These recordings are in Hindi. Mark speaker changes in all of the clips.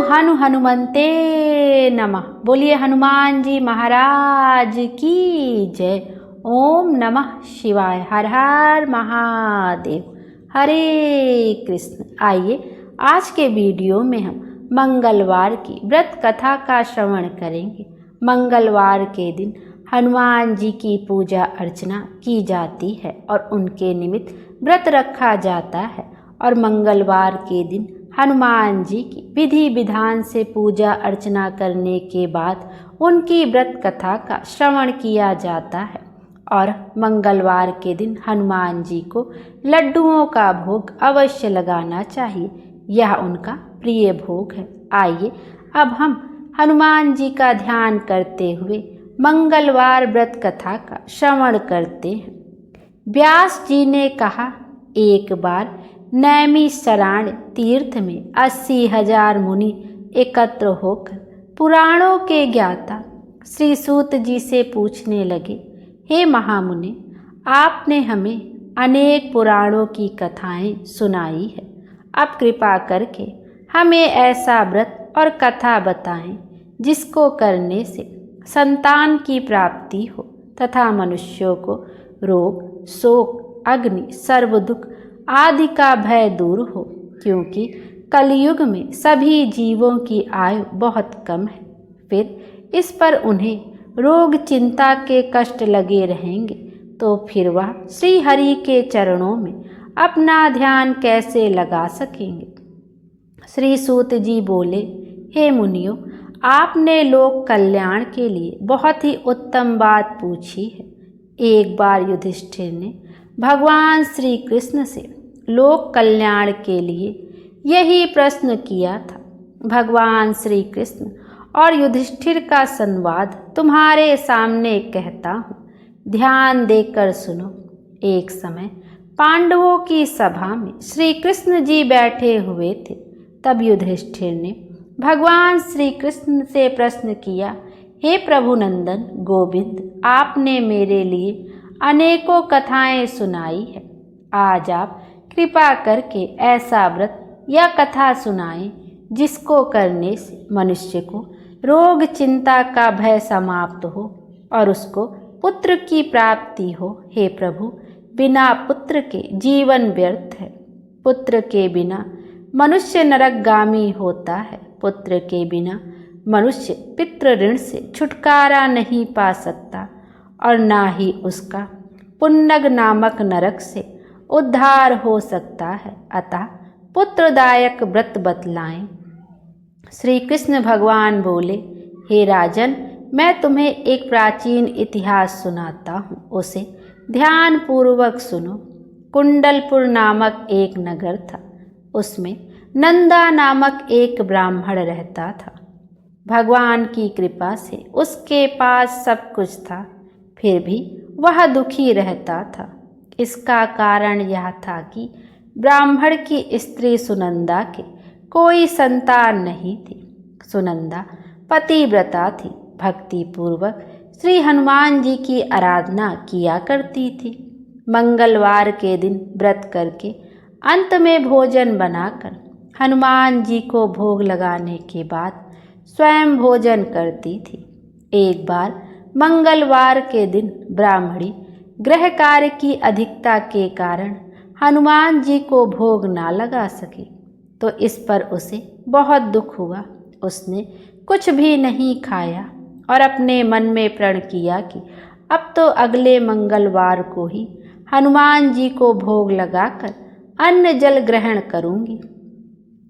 Speaker 1: हनु हनुमते नमः। बोलिए हनुमान जी महाराज की जय। ओम नमः शिवाय। हर हर महादेव। हरे कृष्ण। आइए आज के वीडियो में हम मंगलवार की व्रत कथा का श्रवण करेंगे। मंगलवार के दिन हनुमान जी की पूजा अर्चना की जाती है और उनके निमित्त व्रत रखा जाता है। और मंगलवार के दिन हनुमान जी की विधि विधान से पूजा अर्चना करने के बाद उनकी व्रत कथा का श्रवण किया जाता है। और मंगलवार के दिन हनुमान जी को लड्डुओं का भोग अवश्य लगाना चाहिए, यह उनका प्रिय भोग है। आइए अब हम हनुमान जी का ध्यान करते हुए मंगलवार व्रत कथा का श्रवण करते हैं। व्यास जी ने कहा, एक बार नैमिषारण्य तीर्थ में 80,000 मुनि एकत्र होकर पुराणों के ज्ञाता श्री सूत जी से पूछने लगे, हे महामुनि, आपने हमें अनेक पुराणों की कथाएं सुनाई है। अब कृपा करके हमें ऐसा व्रत और कथा बताएं जिसको करने से संतान की प्राप्ति हो तथा मनुष्यों को रोग, शोक, अग्नि, सर्व दुख आदि का भय दूर हो, क्योंकि कलयुग में सभी जीवों की आयु बहुत कम है। फिर इस पर उन्हें रोग चिंता के कष्ट लगे रहेंगे, तो फिर वह श्री हरि के चरणों में अपना ध्यान कैसे लगा सकेंगे। श्री सूत जी बोले, हे मुनियों, आपने लोक कल्याण के लिए बहुत ही उत्तम बात पूछी है। एक बार युधिष्ठिर ने भगवान श्री कृष्ण से लोक कल्याण के लिए यही प्रश्न किया था। भगवान श्री कृष्ण और युधिष्ठिर का संवाद तुम्हारे सामने कहता हूँ, ध्यान देकर सुनो। एक समय पांडवों की सभा में श्री कृष्ण जी बैठे हुए थे। तब युधिष्ठिर ने भगवान श्री कृष्ण से प्रश्न किया, हे प्रभु नंदन गोविंद, आपने मेरे लिए अनेकों कथाएं सुनाई है। आज आप कृपा करके ऐसा व्रत या कथा सुनाएं जिसको करने से मनुष्य को रोग चिंता का भय समाप्त हो और उसको पुत्र की प्राप्ति हो। हे प्रभु, बिना पुत्र के जीवन व्यर्थ है। पुत्र के बिना मनुष्य नरकगामी होता है। पुत्र के बिना मनुष्य पितृ ऋण से छुटकारा नहीं पा सकता और ना ही उसका पुन्नग नामक नरक से उद्धार हो सकता है। अतः पुत्रदायक व्रत बतलाएं। श्री कृष्ण भगवान बोले, हे राजन, मैं तुम्हें एक प्राचीन इतिहास सुनाता हूँ, उसे ध्यान पूर्वक सुनो। कुंडलपुर नामक एक नगर था। उसमें नंदा नामक एक ब्राह्मण रहता था। भगवान की कृपा से उसके पास सब कुछ था, फिर भी वह दुखी रहता था। इसका कारण यह था कि ब्राह्मण की स्त्री सुनंदा के कोई संतान नहीं थी। सुनंदा पतिव्रता थी, भक्ति पूर्वक श्री हनुमान जी की आराधना किया करती थी। मंगलवार के दिन व्रत करके अंत में भोजन बनाकर हनुमान जी को भोग लगाने के बाद स्वयं भोजन करती थी। एक बार मंगलवार के दिन ब्राह्मणी गृह कार्य की अधिकता के कारण हनुमान जी को भोग ना लगा सकी, तो इस पर उसे बहुत दुख हुआ। उसने कुछ भी नहीं खाया और अपने मन में प्रण किया कि अब तो अगले मंगलवार को ही हनुमान जी को भोग लगाकर अन्न जल ग्रहण करूंगी।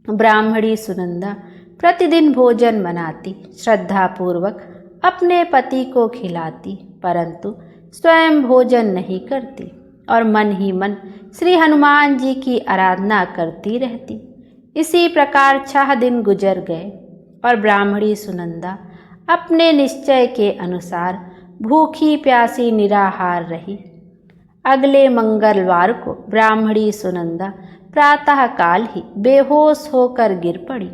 Speaker 1: ब्राह्मणी सुनंदा प्रतिदिन भोजन बनाती, श्रद्धापूर्वक अपने पति को खिलाती, परंतु स्वयं भोजन नहीं करती और मन ही मन श्री हनुमान जी की आराधना करती रहती। इसी प्रकार 6 दिन गुजर गए और ब्राह्मणी सुनंदा अपने निश्चय के अनुसार भूखी प्यासी निराहार रही। अगले मंगलवार को ब्राह्मणी सुनंदा प्रातःकाल ही बेहोश होकर गिर पड़ी।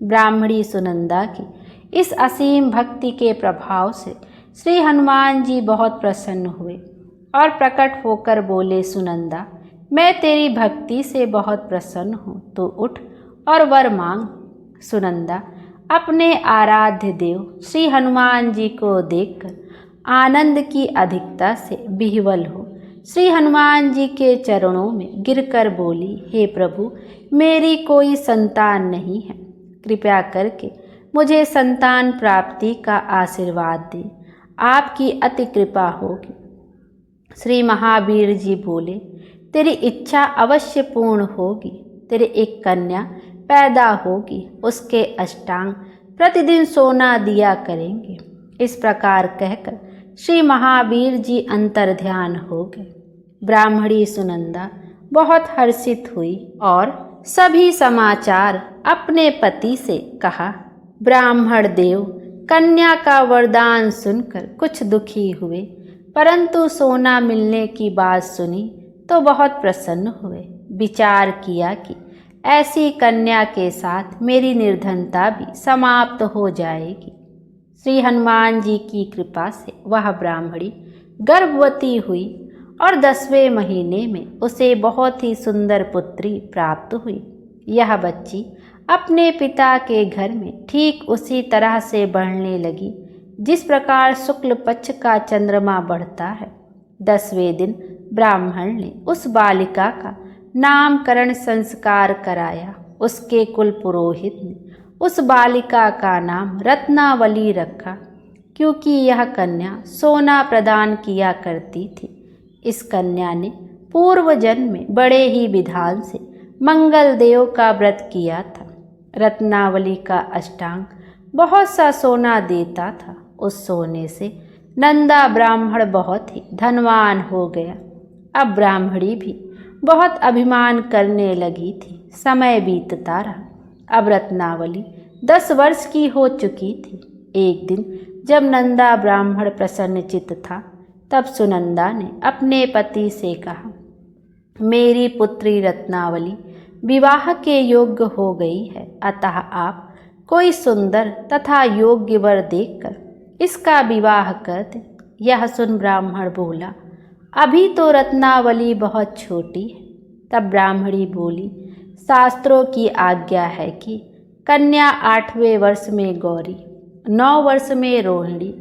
Speaker 1: ब्राह्मणी सुनंदा की इस असीम भक्ति के प्रभाव से श्री हनुमान जी बहुत प्रसन्न हुए और प्रकट होकर बोले, सुनंदा, मैं तेरी भक्ति से बहुत प्रसन्न हूँ, तो उठ और वर मांग। सुनंदा अपने आराध्य देव श्री हनुमान जी को देखकर आनंद की अधिकता से विह्वल हो श्री हनुमान जी के चरणों में गिरकर बोली, हे प्रभु, मेरी कोई संतान नहीं है, कृपया करके मुझे संतान प्राप्ति का आशीर्वाद दें, आपकी अति कृपा होगी। श्री महावीर जी बोले, तेरी इच्छा अवश्य पूर्ण होगी, तेरे एक कन्या पैदा होगी, उसके अष्टांग प्रतिदिन सोना दिया करेंगे। इस प्रकार कहकर श्री महावीर जी अंतर ध्यान हो गए। ब्राह्मणी सुनंदा बहुत हर्षित हुई और सभी समाचार अपने पति से कहा। ब्राह्मण देव कन्या का वरदान सुनकर कुछ दुखी हुए, परंतु सोना मिलने की बात सुनी तो बहुत प्रसन्न हुए। विचार किया कि ऐसी कन्या के साथ मेरी निर्धनता भी समाप्त हो जाएगी। श्री हनुमान जी की कृपा से वह ब्राह्मणी गर्भवती हुई और 10वें महीने में उसे बहुत ही सुंदर पुत्री प्राप्त हुई। यह बच्ची अपने पिता के घर में ठीक उसी तरह से बढ़ने लगी जिस प्रकार शुक्ल पक्ष का चंद्रमा बढ़ता है। 10वें दिन ब्राह्मण ने उस बालिका का नामकरण संस्कार कराया। उसके कुल पुरोहित ने उस बालिका का नाम रत्नावली रखा, क्योंकि यह कन्या सोना प्रदान किया करती थी। इस कन्या ने पूर्व जन्म में बड़े ही विधान से मंगल देव का व्रत किया था। रत्नावली का अष्टांग बहुत सा सोना देता था। उस सोने से नंदा ब्राह्मण बहुत ही धनवान हो गया। अब ब्राह्मणी भी बहुत अभिमान करने लगी थी। समय बीतता रहा। अब रत्नावली 10 वर्ष की हो चुकी थी। एक दिन जब नंदा ब्राह्मण प्रसन्नचित्त था, तब सुनंदा ने अपने पति से कहा, मेरी पुत्री रत्नावली विवाह के योग्य हो गई है, अतः आप कोई सुंदर तथा योग्य वर देखकर इसका विवाह कर दें। यह सुन ब्राह्मण बोला, अभी तो रत्नावली बहुत छोटी है। तब ब्राह्मणी बोली, शास्त्रों की आज्ञा है कि कन्या 8वें वर्ष में गौरी, 9 वर्ष में रोहिणी,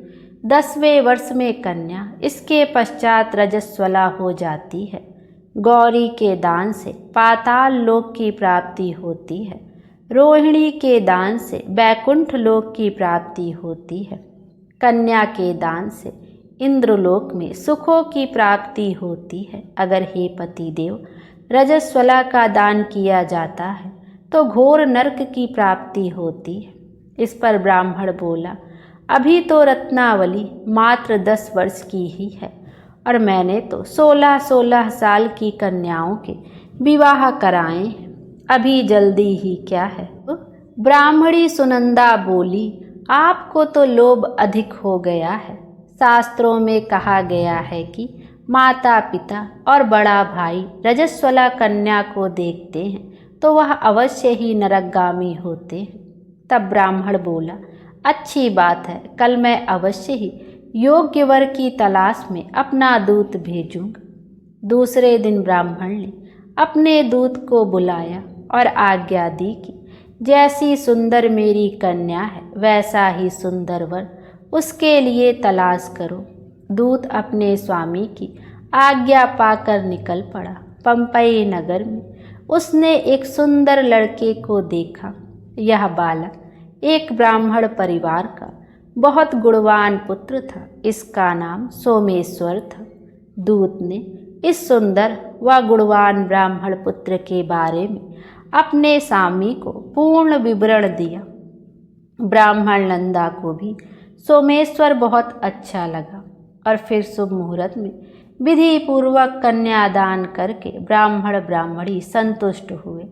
Speaker 1: 10वें वर्ष में कन्या, इसके पश्चात रजस्वला हो जाती है। गौरी के दान से पाताल लोक की प्राप्ति होती है, रोहिणी के दान से बैकुंठ लोक की प्राप्ति होती है, कन्या के दान से इंद्रलोक में सुखों की प्राप्ति होती है। अगर हे पति देव रजस्वला का दान किया जाता है तो घोर नरक की प्राप्ति होती है। इस पर ब्राह्मण बोला, अभी तो रत्नावली मात्र 10 वर्ष की ही है और मैंने तो 16-16 साल की कन्याओं के विवाह कराए हैं, अभी जल्दी ही क्या है। ब्राह्मणी सुनंदा बोली, आपको तो लोभ अधिक हो गया है। शास्त्रों में कहा गया है कि माता पिता और बड़ा भाई रजस्वला कन्या को देखते हैं तो वह अवश्य ही नरकगामी होते हैं। तब ब्राह्मण बोला, अच्छी बात है, कल मैं अवश्य ही योग्य वर की तलाश में अपना दूत भेजूंगा। दूसरे दिन ब्राह्मण ने अपने दूत को बुलाया और आज्ञा दी कि जैसी सुंदर मेरी कन्या है वैसा ही सुंदर वर उसके लिए तलाश करो। दूत अपने स्वामी की आज्ञा पाकर निकल पड़ा। पंपई नगर में उसने एक सुंदर लड़के को देखा। यह बालक एक ब्राह्मण परिवार का बहुत गुणवान पुत्र था। इसका नाम सोमेश्वर था। दूत ने इस सुंदर व गुणवान ब्राह्मण पुत्र के बारे में अपने स्वामी को पूर्ण विवरण दिया। ब्राह्मण नंदा को भी सोमेश्वर बहुत अच्छा लगा और फिर शुभ मुहूर्त में विधि पूर्वक कन्यादान करके ब्राह्मण ब्राह्मणी संतुष्ट हुए।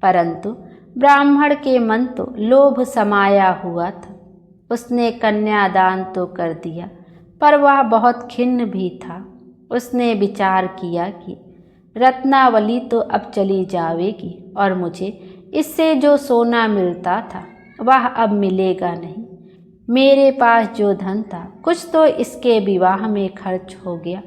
Speaker 1: परंतु ब्राह्मण के मन तो लोभ समाया हुआ था। उसने कन्यादान तो कर दिया, पर वह बहुत खिन्न भी था। उसने विचार किया कि रत्नावली तो अब चली जाएगी और मुझे इससे जो सोना मिलता था वह अब मिलेगा नहीं। मेरे पास जो धन था कुछ तो इसके विवाह में खर्च हो गया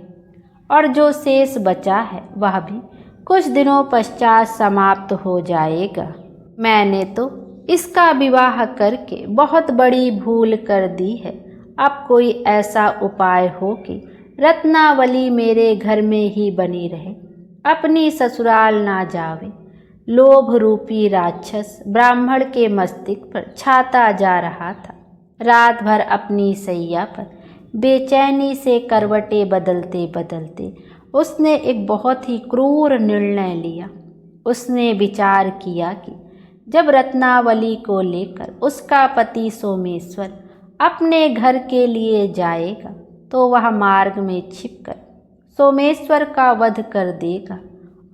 Speaker 1: और जो शेष बचा है वह भी कुछ दिनों पश्चात समाप्त हो जाएगा। मैंने तो इसका विवाह करके बहुत बड़ी भूल कर दी है। अब कोई ऐसा उपाय हो कि रत्नावली मेरे घर में ही बनी रहे, अपनी ससुराल ना जावे। लोभ रूपी राक्षस ब्राह्मण के मस्तिष्क पर छाता जा रहा था। रात भर अपनी सैया पर बेचैनी से करवटें बदलते बदलते उसने एक बहुत ही क्रूर निर्णय लिया। उसने विचार किया कि जब रत्नावली को लेकर उसका पति सोमेश्वर अपने घर के लिए जाएगा तो वह मार्ग में छिपकर सोमेश्वर का वध कर देगा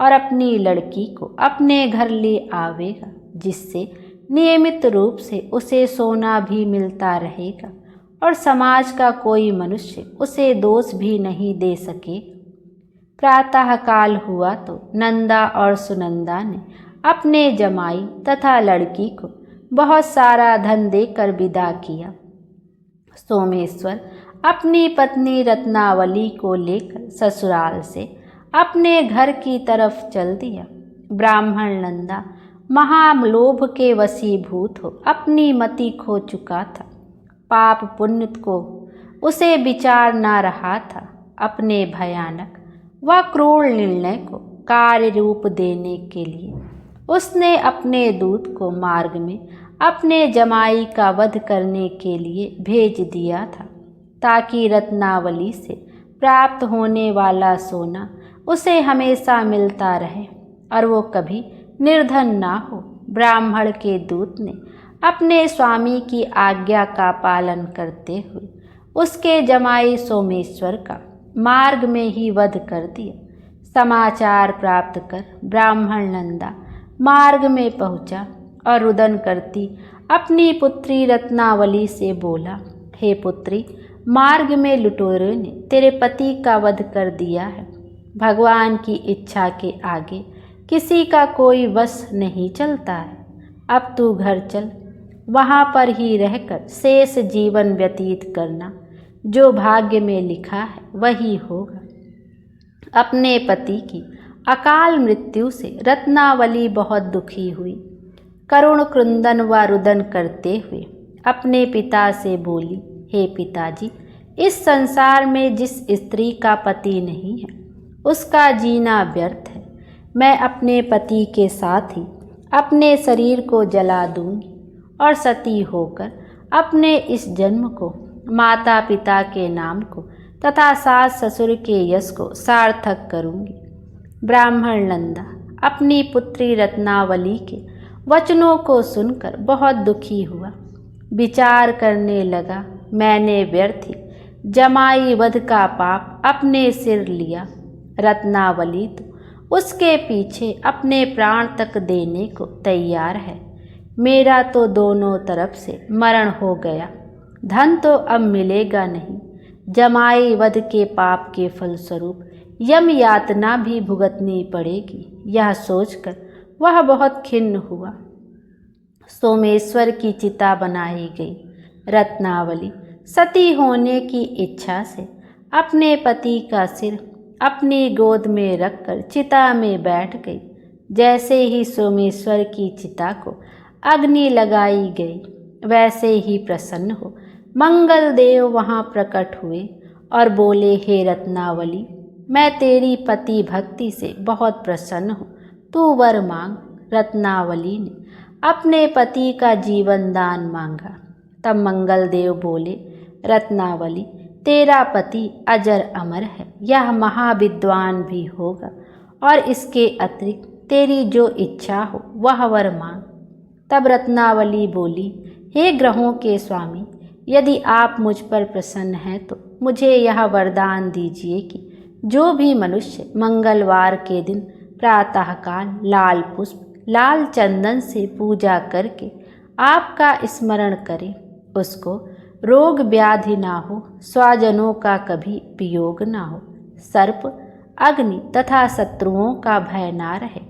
Speaker 1: और अपनी लड़की को अपने घर ले आवेगा, जिससे नियमित रूप से उसे सोना भी मिलता रहेगा और समाज का कोई मनुष्य उसे दोष भी नहीं दे सके। प्रातःकाल हुआ तो नंदा और सुनंदा ने अपने जमाई तथा लड़की को बहुत सारा धन देकर विदा किया। सोमेश्वर अपनी पत्नी रत्नावली को लेकर ससुराल से अपने घर की तरफ चल दिया। ब्राह्मण नंदा महालोभ के वशीभूत हो अपनी मति खो चुका था। पाप पुण्य को उसे विचार ना रहा था। अपने भयानक व क्रूर निर्णय को कार्य रूप देने के लिए उसने अपने दूत को मार्ग में अपने जमाई का वध करने के लिए भेज दिया था, ताकि रत्नावली से प्राप्त होने वाला सोना उसे हमेशा मिलता रहे और वो कभी निर्धन ना हो। ब्राह्मण के दूत ने अपने स्वामी की आज्ञा का पालन करते हुए उसके जमाई सोमेश्वर का मार्ग में ही वध कर दिया। समाचार प्राप्त कर ब्राह्मण नंदा मार्ग में पहुंचा और रुदन करती अपनी पुत्री रत्नावली से बोला, हे पुत्री, मार्ग में लुटेरों ने तेरे पति का वध कर दिया है। भगवान की इच्छा के आगे किसी का कोई वश नहीं चलता है। अब तू घर चल, वहाँ पर ही रहकर शेष जीवन व्यतीत करना। जो भाग्य में लिखा है वही होगा। अपने पति की अकाल मृत्यु से रत्नावली बहुत दुखी हुई। करुण क्रंदन व रुदन करते हुए अपने पिता से बोली, हे पिताजी, इस संसार में जिस स्त्री का पति नहीं है उसका जीना व्यर्थ है। मैं अपने पति के साथ ही अपने शरीर को जला दूंगी और सती होकर अपने इस जन्म को, माता पिता के नाम को तथा सास ससुर के यश को सार्थक करूंगी। ब्राह्मण नंदा अपनी पुत्री रत्नावली के वचनों को सुनकर बहुत दुखी हुआ। विचार करने लगा, मैंने व्यर्थ ही जमाई वध का पाप अपने सिर लिया। रत्नावली तो उसके पीछे अपने प्राण तक देने को तैयार है। मेरा तो दोनों तरफ से मरण हो गया। धन तो अब मिलेगा नहीं। जमाई वध के पाप के फलस्वरूप यम यातना भी भुगतनी पड़ेगी। यह सोचकर वह बहुत खिन्न हुआ। सोमेश्वर की चिता बनाई गई। रत्नावली सती होने की इच्छा से अपने पति का सिर अपनी गोद में रखकर चिता में बैठ गई। जैसे ही सोमेश्वर की चिता को अग्नि लगाई गई, वैसे ही प्रसन्न हो मंगल देव वहाँ प्रकट हुए और बोले, हे रत्नावली, मैं तेरी पति भक्ति से बहुत प्रसन्न हूँ, तू वर मांग। रत्नावली ने अपने पति का जीवन दान मांगा। तब मंगल देव बोले, रत्नावली, तेरा पति अजर अमर है, यह महाविद्वान भी होगा और इसके अतिरिक्त तेरी जो इच्छा हो वह वर मांग। तब रत्नावली बोली, हे ग्रहों के स्वामी, यदि आप मुझ पर प्रसन्न हैं तो मुझे यह वरदान दीजिए कि जो भी मनुष्य मंगलवार के दिन प्रातःकाल लाल पुष्प लाल चंदन से पूजा करके आपका स्मरण करे, उसको रोग व्याधि ना हो, स्वजनों का कभी वियोग ना हो, सर्प अग्नि तथा शत्रुओं का भय ना रहे।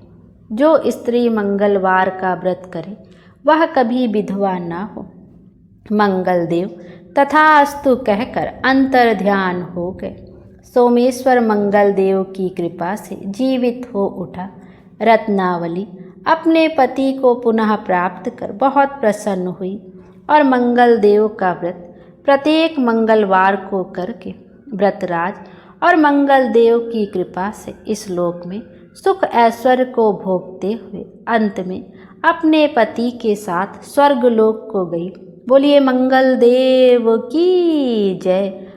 Speaker 1: जो स्त्री मंगलवार का व्रत करे वह कभी विधवा ना हो। मंगल देव तथास्तु कहकर अंतर ध्यान हो गए। सोमेश्वर मंगल देव की कृपा से जीवित हो उठा। रत्नावली अपने पति को पुनः प्राप्त कर बहुत प्रसन्न हुई और मंगल देव का व्रत प्रत्येक मंगलवार को करके व्रतराज और मंगल देव की कृपा से इस लोक में सुख ऐश्वर्य को भोगते हुए अंत में अपने पति के साथ स्वर्ग लोक को गई। बोलिए मंगल देव की जय।